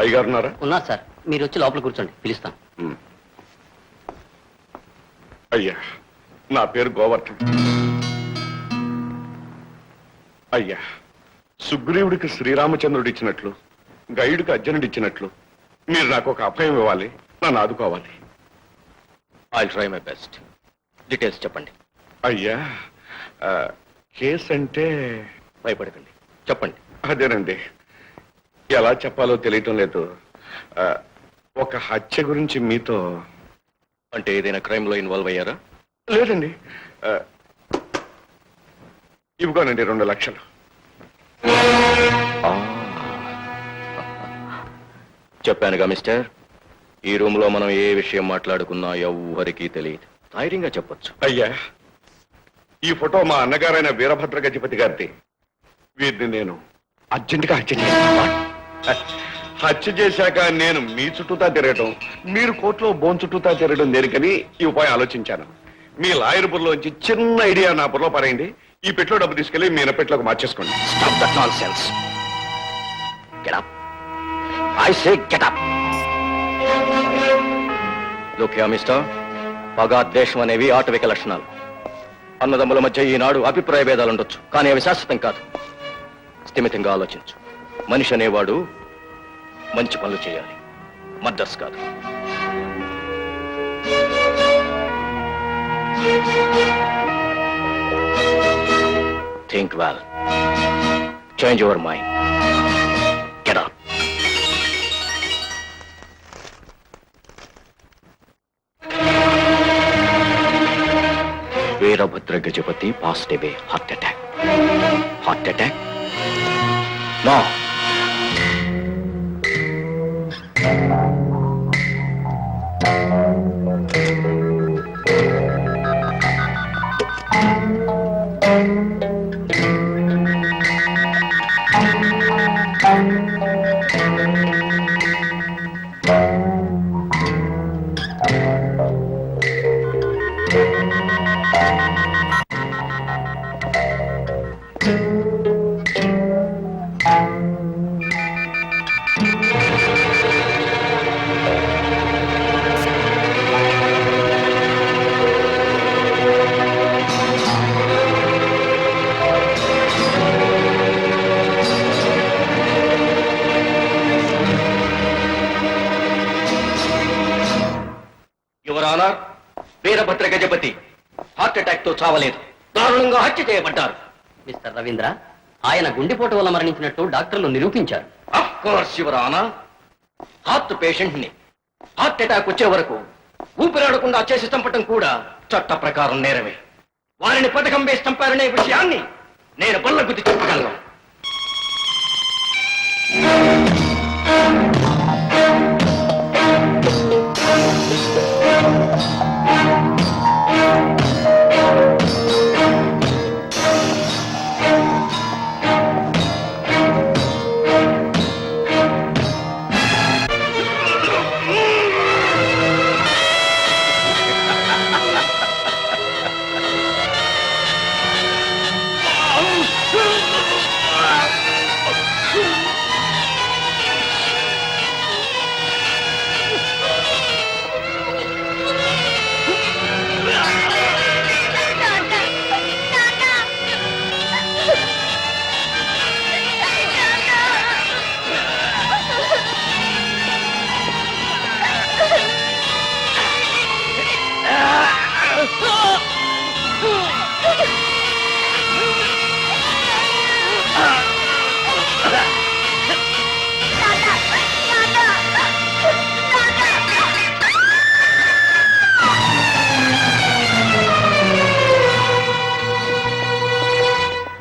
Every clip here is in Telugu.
అయ్యగారు ఉన్నారా? ఉన్నారు సార్, మీరు వచ్చి లోపల కూర్చోండి, పిలుస్తాం. అయ్యా, నా పేరు గోవర్ధన్. అయ్యా, సుగ్రీవుడికి శ్రీరామచంద్రుడు ఇచ్చినట్లు, గైడుకి అర్జునుడు ఇచ్చినట్లు మీరు నాకు ఒక అభయం ఇవ్వాలి, నన్ను ఆదుకోవాలి. I try my best. Details చెప్పండి. అయ్యా, కేసు అంటే భయపడకండి, చెప్పండి. అదేనండి, ఎలా చెప్పాలో తెలియటం లేదు. ఒక హత్య గురించి మీతో. అంటే ఏదైనా క్రైమ్ లో ఇన్వాల్వ్ అయ్యారా? లేదండి. ఇవ్వగానండి 2 లక్షలు. చెప్పానుగా మిస్టర్, ఈ రూమ్ లో మనం ఏ విషయం మాట్లాడుకున్నా ఎవ్వరికీ తెలియదు. ధైర్యంగా చెప్పొచ్చు. అయ్యా, ఈ ఫోటో మా అన్నగారైన వీరభద్ర గజపతి గారిది. వీరిని నేను అర్జెంటుగా హత్య చేశాను. హత్య చేశాక నేను మీ చుట్టూతా తిరగటం, మీరు కోర్టులో బోన్ చుట్టూతా తిరగడం దేనికని ఈ ఉపాయం ఆలోచించాను. మీ లాయర్ బుర్రలోంచి చిన్న ఐడియా నా బుర్రలో పారేయండి. ఈ పెట్లో డబ్బు తీసుకెళ్లి మీ పెట్లోకి మార్చేసుకోండి. Stop that nonsense. Get up. I say get up. Look here, mister. పగా ద్వేషం అనేవి ఆటవిక లక్షణాలు. అన్నదమ్ముల మధ్య ఈనాడు అభిప్రాయ భేదాలు ఉండొచ్చు, కానీ అవి శాశ్వతం కాదు. స్థిమితంగా ఆలోచించు. మనిషి అనేవాడు మంచి పనులు చేయాలి, మద్దర్స్ కాదు. Think well. Change your mind. Get out. Veerabhadra Gajapati passed away heart attack. Heart attack? No. Veerabhadra Gajapati heart attack తో చావలేదు, దారుణంగా హత్య చేయబడ్డారు. మిస్టర్ రవీంద్ర, ఆయన గుండెపోటు వల్ల మరణించినట్టు డాక్టర్లు నిరూపించారు. Of course your honour. Heart patient ని హార్ట్ అటాక్ వచ్చే వరకు ఊపిరాడకుండా చేసి చంపటం కూడా చట్ట ప్రకారం నేరమే. వారిని పథకం వేసి చంపారనే విషయాన్ని నేను బల్లగుద్ది చెప్పగలను.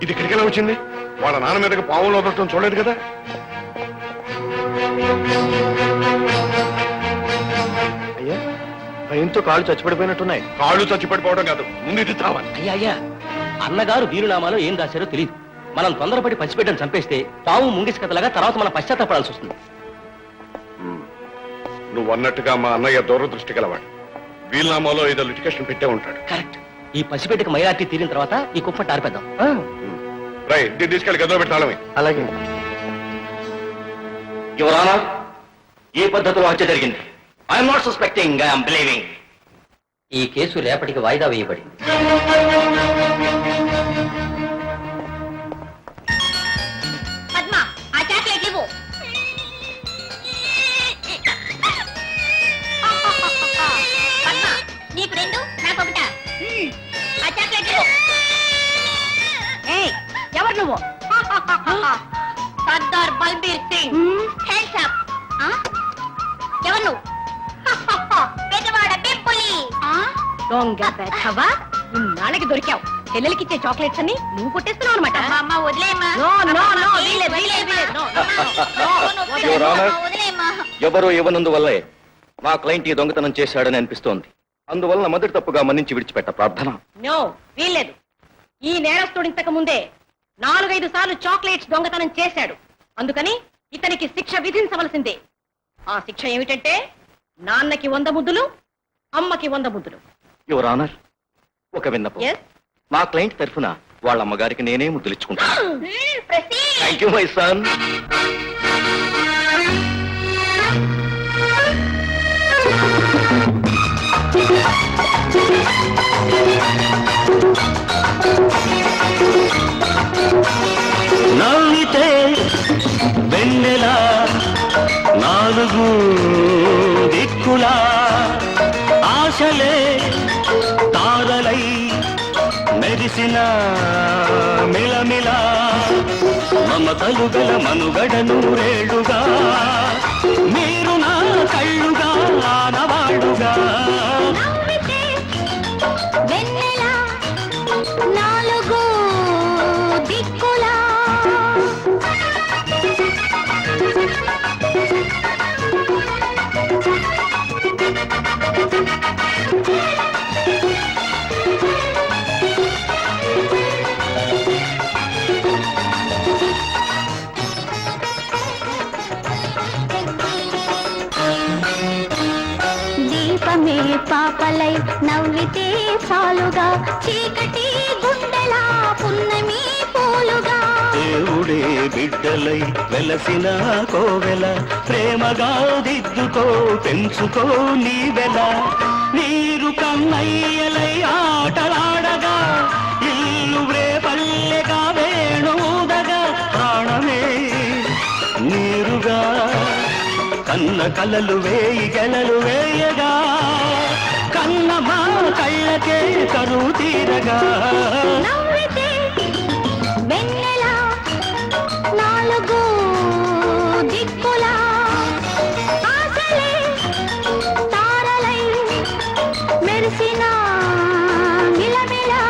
ఇది ఇక్కడికి ఎలా వచ్చింది? వాళ్ళ నాన్న మీదకి పావులు వదలటం చూడలేదు కదా. అయ్యా, భయంతో కాళ్ళు చచ్చిపడిపోయినట్టున్నాయి. కాళ్ళు చచ్చిపడిపోవడం కాదు, ముందు ఇది తావాలి. అయ్యా, అన్నగారు వీరునామాలో ఏం రాశారో తెలియదు. మనం తొందరపడి పసిపెట్టని చంపేస్తే పావు ముంగిసి కథలాగా తర్వాత మనం పశ్చాత్తాపడాల్సి వస్తుంది. నువ్వు అన్నట్టుగా మా అన్నయ్య దూరదృష్టి గలవాడు. వీలునామాలో ఏదో లిటికేషన్ పెట్టే ఉంటాడు. కరెక్ట్. ఈ పసిపెట్టకి మైనార్టీ తీరిన తర్వాత ఈ కుప్ప టారిపేద్దాం. దీన్ని తీసుకెళ్ళి గదిలో పెట్టాలమే. అలాగే. యువర్ ఆనర్, ఈ పద్ధతిలో హత్య జరిగింది. I'm not suspecting, I'm believing. ఈ కేసు రేపటికి వాయిదా వేయబడింది. పద్మ, ఆ చాక్లెట్ ఇవ్వు. పద్మ, నీకు రెండు, నాకు ఒకటా? ఆ చాక్లెట్ ఇవ్వు. ఎవరు నువ్వు? సర్దార్ బల్బీర్ సింగ్. Hands up. ఎవరు నువ్వు? పెద్దవాడ పెంపులి. దొంగ పెద్దవా, నాన్నకి దొరికావు. చెల్లెలకిచ్చే చాక్లెట్స్ అన్ని నువ్వు కొట్టేస్తున్నావు అనమాట. అమ్మ వదిలేమ్మా. Your Honor, ఎవరో ఇవ్వనందువల్లే మా క్లయింట్ ఈ దొంగతనం చేశాడని అనిపిస్తోంది. అందువలన మొదటి తప్పుగా మన్నించి విడిచిపెట్ట ప్రార్థన. నో, వీల్లేదు. ఈ నేరస్తుడు ఇంతకు ముందే 4-5 సార్లు చాక్లెట్స్ దొంగతనం చేశాడు. అందుకని ఇతనికి శిక్ష విధించవలసిందే. ఆ శిక్ష ఏమిటంటే నాన్నకి 100 ముద్దులు, అమ్మకి 100 ముద్దులు. యువర్ ఆనర్, ఒక విన్నపం. Yes? మా క్లయింట్ తరఫున వాళ్ళ అమ్మగారికి నేనే ముద్దులిచ్చుకుంటాను. Proceed. Thank you my son. నవ్వితే వెన్నెలా నాలుగు దిక్కులా ఆశలే తారలై మెరిసిన మిలమిలా మమతలు గల మనుగడ నూరేళ్లుగా మీరు నా కళ్ళుగా ఆనవాళ్ళుగా వెన్నెలా నాలుగు దిక్కులా దీపమే పాపలై నవ్వితే చాలుగా చీకటి గుండెలా పున్నమి పూలుగా దేవుడే బిడ్డలై వెలసిన కోవెల ప్రేమగా దిద్దుకో పెంచుకో నీవెల నీరు కన్నయ్యలై ఆటలాడగా ఇల్లు పల్లెగా వేణుదగా ప్రాణమే నీరుగా కన్న కలలు వేయి గెలలు వేయగా కన్న మా కళ్ళకే కరువు తీరగా నవ్వితే వెన్నెలా నాలుగు దిక్కులా ఆశలే తారలై మెరిసిన మిలమిలా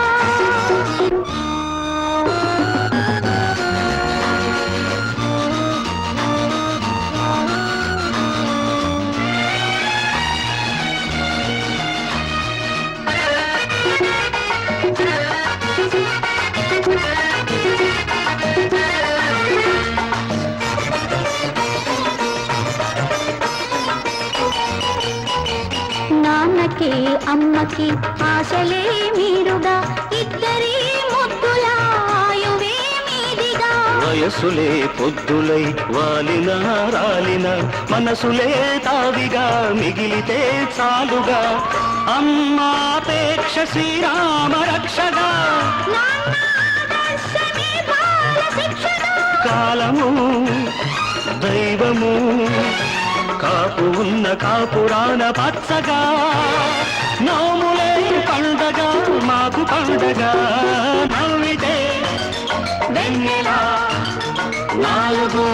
నాన్నకి అమ్మకి ఆశలే మీరుగా ఇద్దరి ముద్దుల ఆయువే మీదిగా వయసులే పొద్దులై వాలిన రాలిన మనసులే తావిగా మిగిలితే చాలుగా అమ్మాపేక్ష శ్రీరామ రక్షగా నాన్న దర్శనే బాల శిక్షగా కాలము దైవము కాపు ఉన్న కాపురాన పచ్చగా నోములే పండగ మాకు పండగ నవ్వితే వెన్నెలా నాలుగు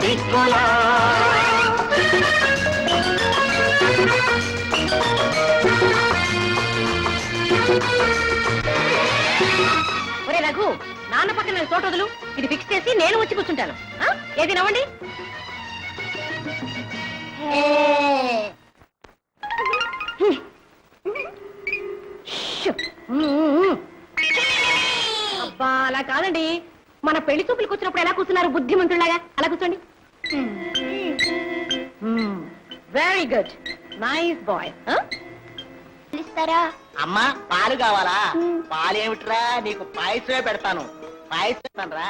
దిక్కులా ఒరే రఘు, నాన్న పక్కన నాకు చోటు వదులు. ఇది ఫిక్స్ చేసి నేను వచ్చి కూర్చుంటాను. ఏది నవ్వండి. అబ్బా, అలా కాదండి. మన పెళ్లి చూపులకు వచ్చినప్పుడు ఎలా కూర్చున్నారు బుద్ధిమంతులాగా? అలా కూర్చోండి. Very good, nice bye. ఇస్తారా? అమ్మా, పాలు కావాలా? పాలేమిట్రా, నీకు పాయసమే పెడతాను. పాయసం రా.